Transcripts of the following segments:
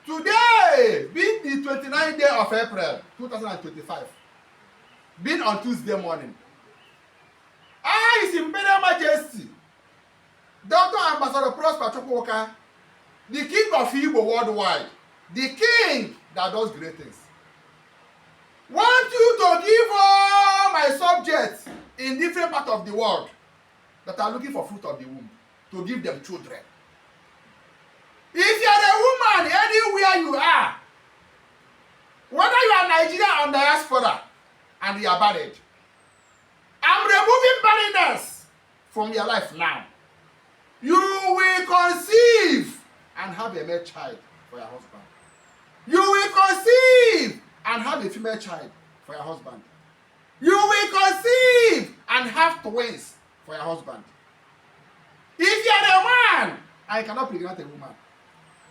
Today, being the 29th day of April 2025, being on Tuesday morning, His Imperial Majesty, Dr. Ambassador Prosper Chukwuka, the King of Igbo worldwide, the King that does great things, want you to give all my subjects in different parts of the world that are looking for fruit of the womb to give them children. If you are a woman anywhere you are, whether you are Nigeria or diaspora and you are married, I'm removing barrenness from your life now. You will conceive and have a male child for your husband. You will conceive and have a female child for your husband. You will conceive and have twins for your husband. If you are a man and you cannot pregnant a woman,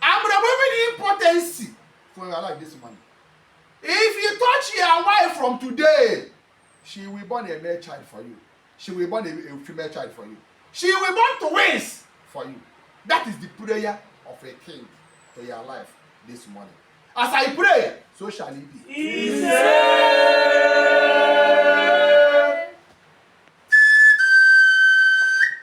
I'm removing impotency from your life this morning. If you touch your wife from today, she will born a male child for you. She will born a female child for you. She will born twins for you. That is the prayer of a king to your life this morning. As I pray, so shall it be.